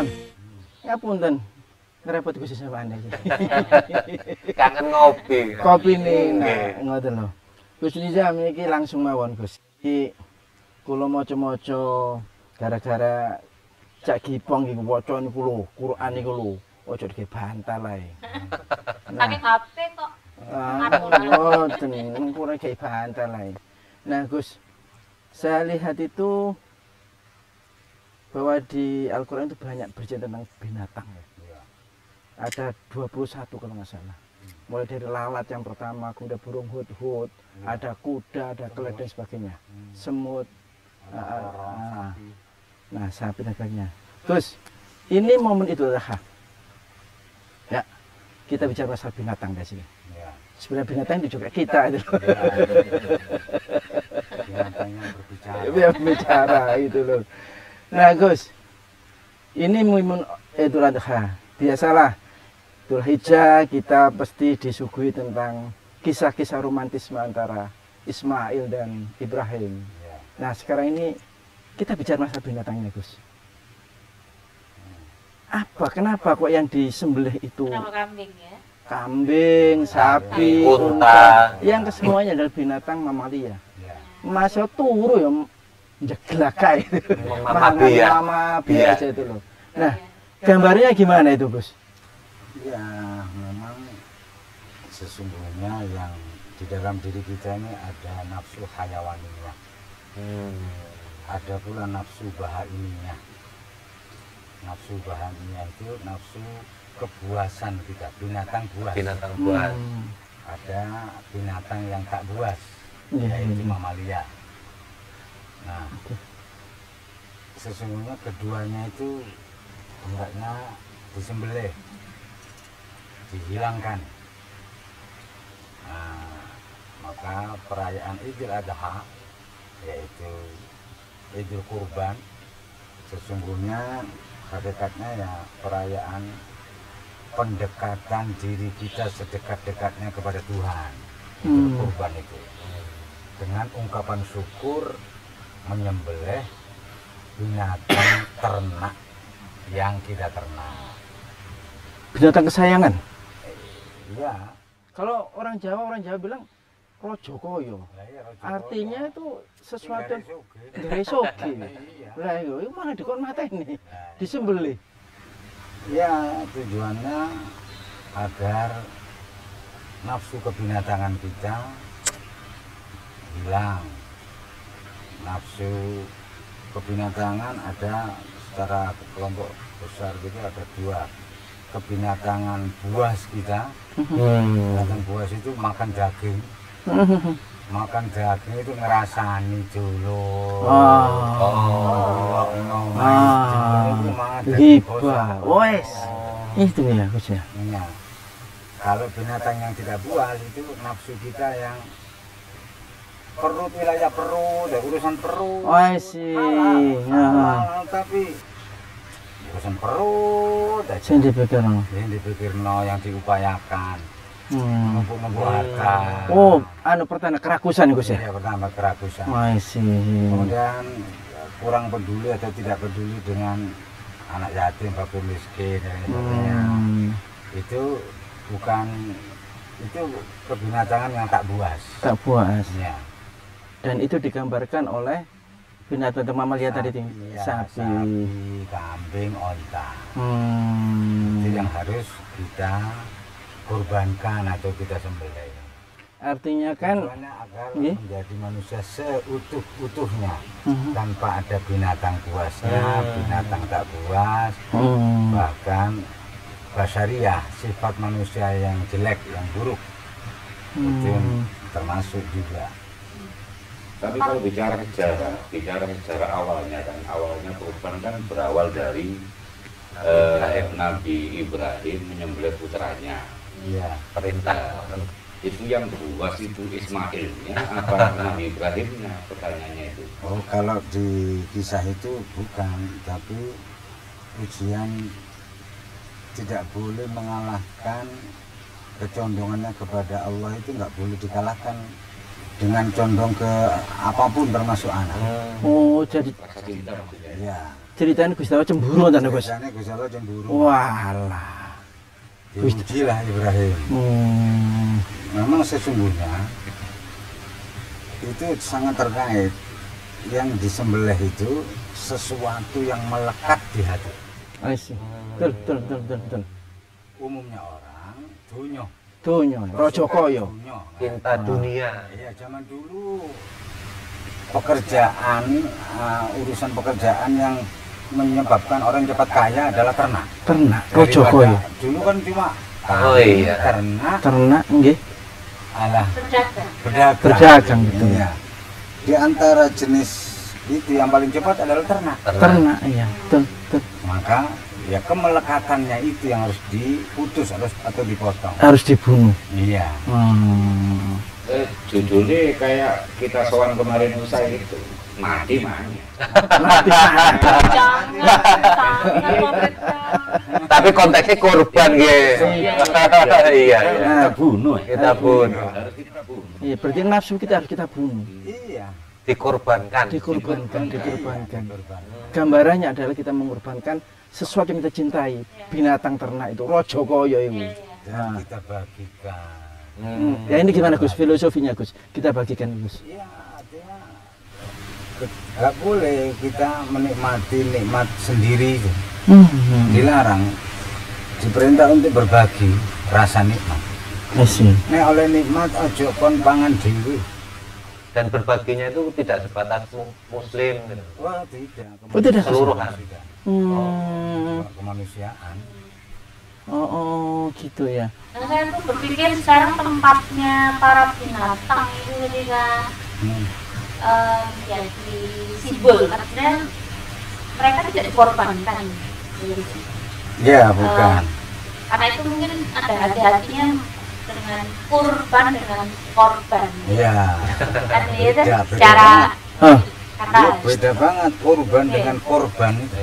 Nizam. Ngapunten. Ngerepot Gusti sampean iki. Kangen ngopi. Kopi nih, nah, ngoten lho. Gus Nizam iki langsung mawon Gus. Iki kula maca-maca gara-gara Cak Gipong iki waca niku lho, Quran niku lho. Ojo dibantal ae. Saking HP kok. Ngoten, engko ora kayak bantal ae. Nah, Gus, saya lihat itu bahwa di Al-Quran itu banyak bercerita tentang binatang ya. Ada 21 kalau nggak salah. Mulai dari lalat yang pertama, kemudian burung hut-hut, ada kuda, ada keledai dan sebagainya. Semut, nah sapi dan sebagainya. Gus, ini momen Idul Adha. Ya, kita bicara masalah binatang di sini. Sebenarnya binatang itu juga kita itu. Binatangnya berbicara. Berbicara itu loh. Nah Gus, ini momen Idul Adha. Biasalah Idul Hijjah kita pasti disuguhi tentang kisah-kisah romantisme antara Ismail dan Ibrahim. Nah sekarang ini kita bicara masalah binatangnya Gus. Kenapa kok yang disembelih itu Kenapa kambing ya? kambing, sapi, unta, yang kesemuanya adalah binatang mamalia. Masa turu ya jeglakai itu. Mama biasa itu loh. Nah, gambarnya gimana itu, Gus? Ya, memang sesungguhnya yang di dalam diri kita ini ada nafsu hayawaniyah. Ada pula nafsu bahaimiyah. Nafsu bahaimiyah itu nafsu kepuasan kita, binatang buas. binatang buas. Ada binatang yang tak buas, yaitu mamalia. Nah, sesungguhnya keduanya itu hendaknya disembelih, dihilangkan. Nah, maka perayaan Idul Adha, yaitu Idul Kurban, sesungguhnya hakikatnya ya perayaan pendekatan diri kita sedekat-dekatnya kepada Tuhan. Idul Kurban itu dengan ungkapan syukur menyembelih binatang ternak yang kita ternak. Binatang kesayangan. Iya. Kalau orang Jawa bilang Rojokoyo. Artinya itu sesuatu dari sogi. Lah itu malah dikon mateni, disembelih. Ya, tujuannya agar nafsu kebinatangan kita hilang. Nafsu kebinatangan ada secara kelompok besar gitu ada dua. Kebinatangan buas kita, binatang buas itu makan daging. Makan daging itu ngerasani dulu. Hibah. Wes. Itu ya, Gus ya. Iya. Kalau binatang yang tidak buas itu nafsu kita yang perut, wilayah perut, ada urusan perut. Oh sih. Tapi urusan perut aja. Sing dipikir. Yang dipikir yang diupayakan. Numpuk-numpuk harta. Oh, pertanda kerakusan Gus ya. Iya, pertama kerakusan. Oh sih. Kemudian kurang peduli atau tidak peduli dengan anak yatim, fakir miskin dan sebagainya. Itu bukan, itu kebinatangan yang tak buas. Tak puas. Ya. Dan itu digambarkan oleh binatang mamalia tadi sapi, kambing, onta. Hmm. Itu yang harus kita korbankan atau kita sembelih. Artinya kan tujuannya agar menjadi manusia seutuh-utuhnya tanpa ada binatang buasnya, binatang tak buas, bahkan basyariah, sifat manusia yang jelek, yang buruk itu termasuk juga. Tapi kalau bicara sejarah awalnya kan, awalnya kurban kan berawal dari Nabi Ibrahim menyembelih putranya. Iya. Perintah itu yang buas itu Ismailnya apa Nabi Ibrahimnya, pertanyaannya itu. Oh, kalau di kisah itu bukan, tapi ujian tidak boleh mengalahkan kecondongannya kepada Allah itu nggak boleh dikalahkan dengan condong ke apapun termasuk anak. Oh, jadi Rasa cinta maksudnya. Iya. ceritanya Gusti Allah cemburu kan Gus? Biasanya Gusti Allah cemburu. Walah. Diujilah Ibrahim. Memang sesungguhnya itu sangat terkait, yang disembelih itu sesuatu yang melekat di hati. I see. Betul. Umumnya orang dunyo, Rojo koyo. dunyo. Cinta dunia. Iya, zaman dulu pekerjaan, urusan pekerjaan yang menyebabkan orang cepat kaya adalah ternak. Rojo Daripada- koyo. Dulu kan cuma Oh iya. ternak, nggih. alah Berdagang. Berdagang, betul. Iya. Di antara jenis itu yang paling cepat adalah ternak. Ternak, iya. Betul. Maka ya kemelekatannya itu yang harus diputus atau dipotong. Harus dibunuh. Iya. Judulnya kayak kita sowan kemarin Musa itu. Mati. Jangan Tapi konteksnya korban gitu. Iya. Nah, bunuh. Kita pun Harus kita bunuh. iya, berarti nafsu kita harus kita bunuh. Iya. dikorbankan. Dikorbankan. Gambarannya adalah kita mengorbankan sesuatu yang kita cintai. Binatang ternak itu, rojo koyo itu. Dan kita bagikan. Ya ini gimana Gus, filosofinya Gus? Kita bagikan Gus. Iya, artinya nggak boleh kita menikmati nikmat sendiri itu. Dilarang. Diperintah untuk berbagi rasa nikmat. Asih. Nek oleh nikmat ojo kon pangan dhewe. Dan berbaginya itu tidak sebatas muslim gitu. Wah, tidak. Oh, tidak. Keseluruhan. Kemanusiaan. Oh, gitu ya. Nah, saya tuh berpikir sekarang tempatnya para binatang itu ketika jadi simbol, artinya mereka tidak dikorbankan. Ya, bukan. Karena itu mungkin ada hati-hatinya dengan kurban dengan korban. Iya. Artinya itu Beda, secara kata. Iya, beda banget korban dengan korban itu.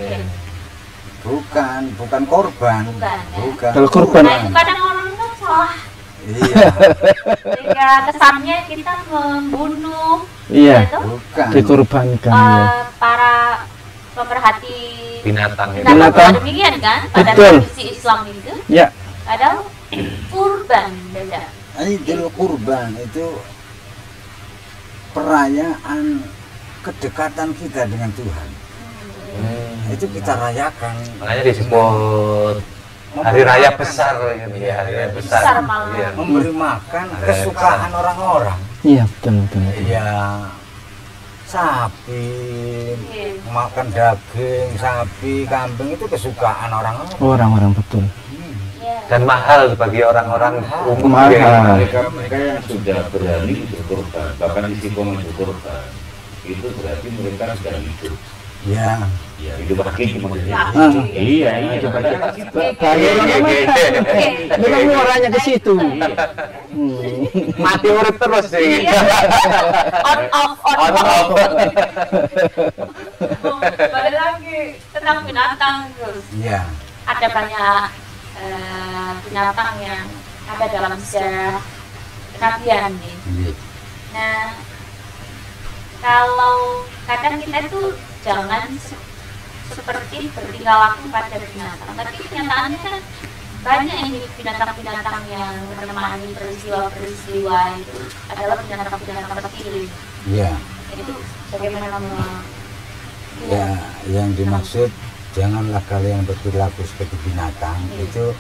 Bukan korban. Bukan, ya. Kalau korban, Nah itu kadang orang kan salah, Iya, sehingga kesannya kita membunuh, iya, gitu. bukan. dikorbankan ya. Para pemerhati Binatang itu. Binatang. demikian kan pada Betul. tradisi Islam itu, Ya, padahal kurban beda. Idul Kurban itu perayaan kedekatan kita dengan Tuhan. Itu kita rayakan. Makanya disebut hari raya besar gitu ya, hari raya besar. Besar malah. Iya. Memberi makan kesukaan orang-orang. iya betul. Iya, sapi, Iya. makan daging, sapi, kambing itu kesukaan orang-orang. Orang-orang betul. Ya. Dan mahal bagi orang-orang umum. Mahal. ya. Mereka yang sudah berani hidup korban, bahkan istiqomah hidup korban, itu berarti mereka sudah hidup. Ya, Ya, hidup lagi maksudnya. Iya. Iya. Memang muaranya ke situ. Mati urip terus sih. On off. On off. Balik lagi tentang binatang terus. iya. Ada banyak binatang yang ada dalam sejarah kenabian nih. Iya. Nah, kalau kadang kita itu jangan seperti bertingkah laku pada binatang, tapi kenyataannya kan banyak ini binatang-binatang yang menemani peristiwa-peristiwa itu adalah binatang-binatang terpilih. Iya. Itu bagaimana Ya, yang dimaksud janganlah kalian berperilaku seperti binatang. Itu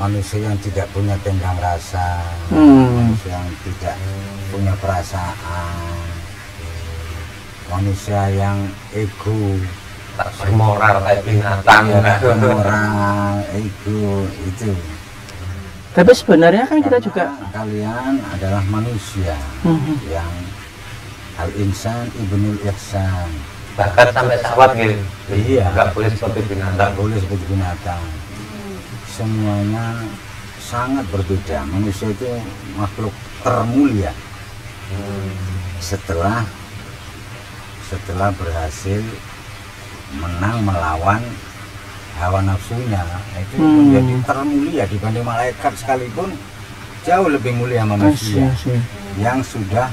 manusia yang tidak punya tenggang rasa, manusia yang tidak punya perasaan, manusia yang ego, Tak bermoral kayak binatang. moral, ego itu. Tapi sebenarnya kan kita Karena juga kalian adalah manusia yang al-insan ibnul ihsan. Bahkan sampai sahabat gitu. Iya. Nggak boleh seperti Tak binatang. boleh seperti binatang. Semuanya sangat berbeda. Manusia itu makhluk termulia setelah berhasil menang melawan hawa nafsunya. Itu menjadi termulia dibanding malaikat sekalipun. jauh lebih mulia manusia Asyik. yang sudah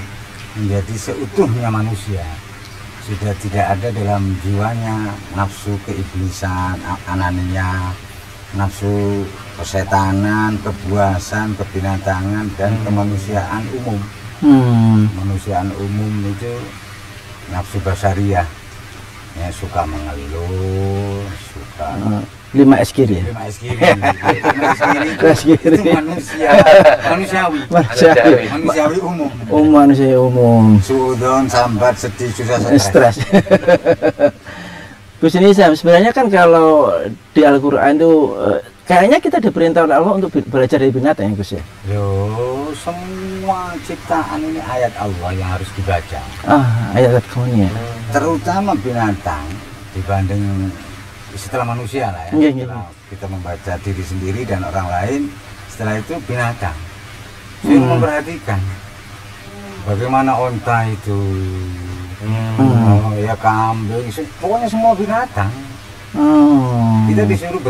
menjadi seutuhnya manusia. Sudah tidak ada dalam jiwanya nafsu keiblisan, anania, nafsu kesetanan, kebuasan, kebinatangan, dan kemanusiaan umum. Manusiaan umum itu nafsu basariah, ya, suka mengeluh, suka 5S kiri ya? 5S kiri. 5S kiri itu manusiawi umum. Manusia umum. Suudon, sambat, sedih, susah, Stres. Gus ini sebenarnya kan kalau di Al-Quran itu kayaknya kita diperintah oleh Allah untuk belajar dari binatang ya Gus ya? Loh, semua ciptaan ini ayat Allah yang harus dibaca. Ayat kauniyah. Terutama binatang dibanding setelah manusia lah ya. Setelah kita membaca diri sendiri dan orang lain, setelah itu binatang. Saya memperhatikan bagaimana onta itu, ya kambing, pokoknya semua binatang. Kita disuruh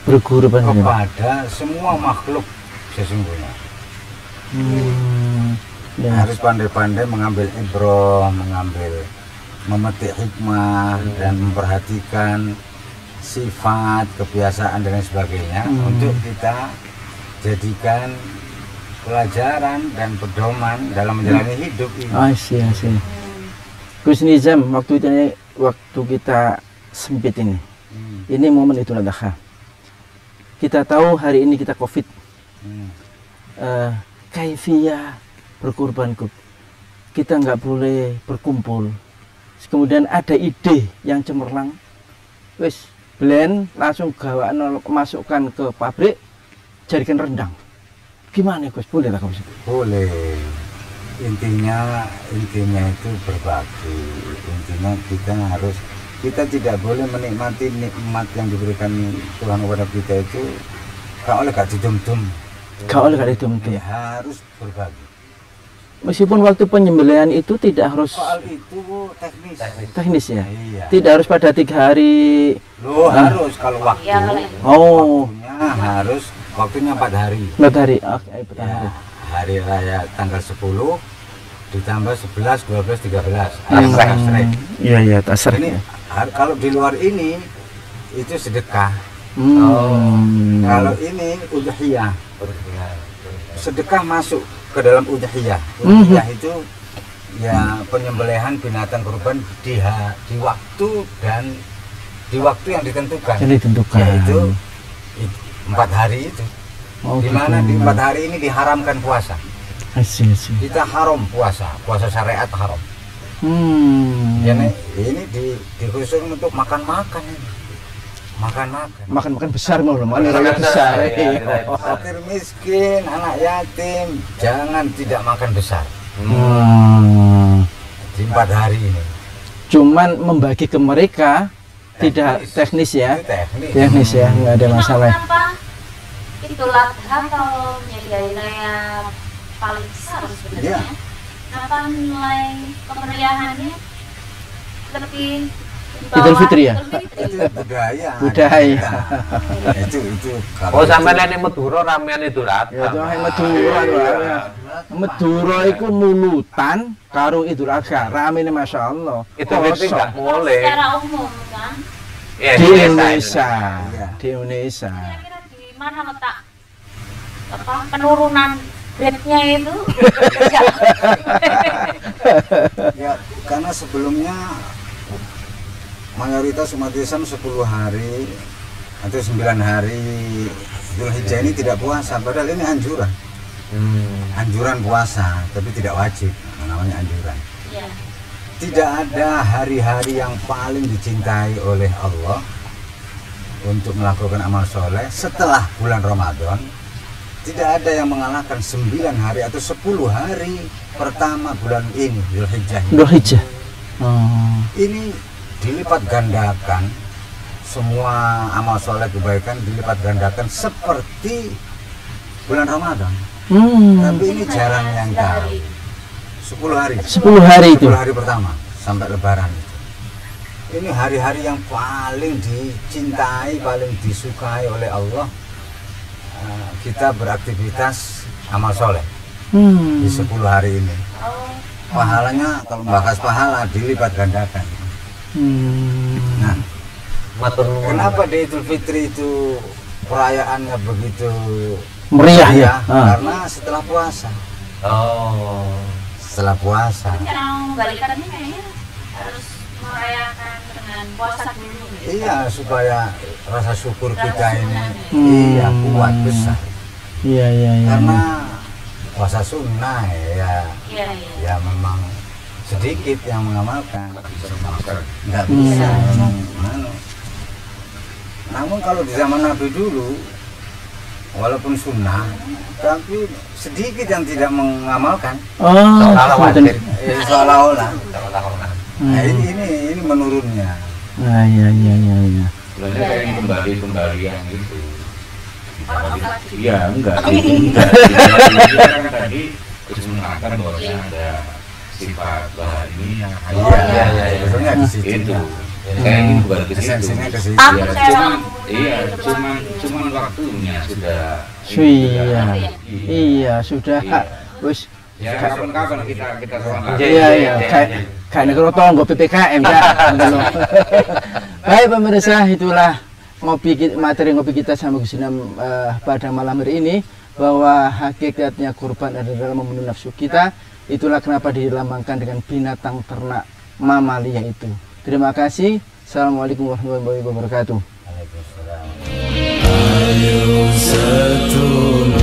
berguru kepada semua makhluk sesungguhnya. Harus pandai-pandai mengambil ibrah, memetik hikmah dan memperhatikan sifat, kebiasaan dan lain sebagainya untuk kita jadikan pelajaran dan pedoman dalam menjalani hidup ini. Asyik. Gus Nizam, waktu kita sempit ini momen Idul Adha. Kita tahu hari ini kita COVID. Kaifiyah berkurban, kita nggak boleh berkumpul. Kemudian ada ide yang cemerlang, wis blend langsung gawaan masukkan ke pabrik, jadikan rendang. Gimana Gus? Boleh tak Gus? Boleh. Intinya itu berbagi. Intinya kita tidak boleh menikmati nikmat yang diberikan Tuhan kepada kita itu gak oleh gak didum-dum. Harus berbagi. Meskipun waktu penyembelihan itu tidak harus soal itu teknis ya, iya. Tidak harus pada 3 hari. Harus kalau waktu. Waktunya 4 hari. 4 hari. Oke, 4 hari. Hari raya tanggal 10 ditambah 11, 12, 13. Iya, tasrek. Ini kalau di luar ini itu sedekah. Kalau ini udhiyah. Sedekah masuk ke dalam udhiyah. Udhiyah itu ya penyembelihan binatang kurban di waktu dan di waktu yang ditentukan. Yaitu 4 hari itu. Di mana di 4 hari ini diharamkan puasa. Kita haram puasa syariat haram. Ini dikhususkan untuk makan-makan ini. Makan besar malah, raya besar. Fakir miskin, anak yatim, jangan tidak makan besar. Di 4 hari ini. Cuman membagi ke mereka tidak teknis ya. Teknis ya, nggak ada masalah. Idul Adha kalau menjadi raya paling besar sebenarnya. Kenapa nilai kemeriahannya lebih Idul Fitri ya? Itu budaya. Itu kalau sampai nenek Madura ramean Idul Adha. Ya, Madura itu mulutan karo Idul Adha, ramene Masya Allah. Itu berarti nggak boleh. Secara umum kan? Ya, di Indonesia. Kira-kira di mana letak penurunan grade-nya itu? Ya, karena sebelumnya mayoritas umat Islam 10 hari atau 9 hari Dzulhijjah ini tidak puasa, padahal ini anjuran. Anjuran puasa, tapi tidak wajib, namanya anjuran. Ya. Tidak ada hari-hari yang paling dicintai oleh Allah untuk melakukan amal soleh setelah bulan Ramadan. Tidak ada yang mengalahkan 9 hari atau 10 hari pertama bulan ini, Dzulhijjah. Ini dilipat gandakan, semua amal soleh kebaikan dilipat gandakan seperti bulan Ramadan. Tapi ini jarang yang tahu. 10 hari. 10 hari itu. 10 hari pertama sampai Lebaran itu. Ini hari-hari yang paling dicintai, paling disukai oleh Allah. kita beraktivitas amal soleh di 10 hari ini. Pahalanya kalau bahas pahala dilipat gandakan. Nah, kenapa di Idul Fitri itu perayaannya begitu meriah ya? Karena setelah puasa. Setelah puasa. Cara membalikannya kayaknya harus merayakan dengan puasa dulu. Iya, supaya rasa syukur kita ini iya kuat besar. Iya. Karena puasa sunnah ya, Iya. ya memang sedikit yang mengamalkan. Nggak Hmm. bisa. Memang, namun kalau di zaman Nabi dulu, walaupun sunnah, tapi sedikit yang tidak mengamalkan. Seolah-olah. Nah, ini menurunnya. Iya. Sebenarnya kayak kembali yang itu. Iya, enggak. Kita kan tadi terus mengatakan bahwasanya ada sifat bahwa ini yang Iya, sebetulnya di situ. itu. Saya ingin kembali ke situ. Esensinya ke situ. Cuman waktunya sudah. Iya, sudah. Wis. Ya kapan-kapan kita soal. Iya. Kayak negara tonggo PPKM ya. Baik pemirsa, itulah materi ngopi kita sama Gus Inam pada malam hari ini, bahwa hakikatnya kurban adalah memenuhi nafsu kita. Itulah kenapa dilambangkan dengan binatang ternak mamalia itu. Terima kasih. Assalamualaikum warahmatullahi wabarakatuh. Ayo sedulur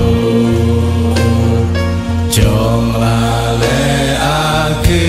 jong laleake